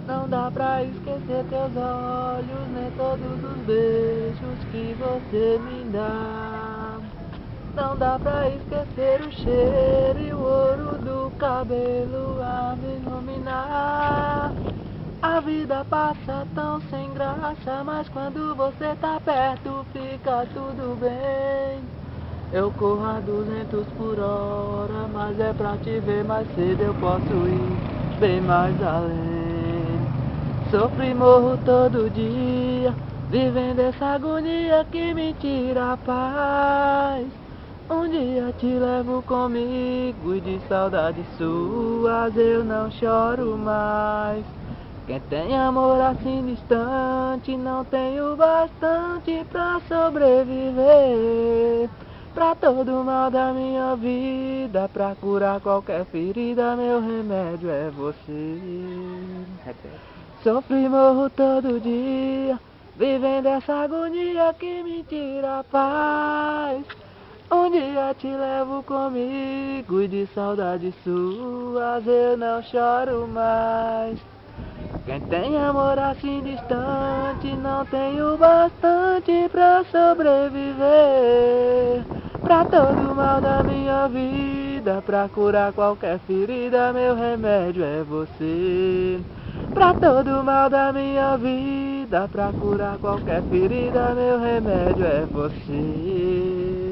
Não dá pra esquecer teus olhos, nem todos os beijos que você me dá. Não dá pra esquecer o cheiro e o ouro do cabelo a me iluminar. A vida passa tão sem graça, mas quando você tá perto fica tudo bem. Eu corro a 200 por hora, mas é pra te ver mais cedo, eu posso ir bem mais além. Sofro e morro todo dia, vivendo essa agonia que me tira a paz. Um dia te levo comigo e de saudades suas eu não choro mais. Quem tem amor assim distante não tem o bastante pra sobreviver. Pra todo mal da minha vida, pra curar qualquer ferida, meu remédio é você. Sofro e morro todo dia, vivendo essa agonia que me tira a paz. Um dia te levo comigo e de saudades suas eu não choro mais. Quem tem amor assim distante não tem o bastante pra sobreviver. Pra todo mal da minha vida, pra curar qualquer ferida, meu remédio é você. Pra todo mal da minha vida, pra curar qualquer ferida, meu remédio é você.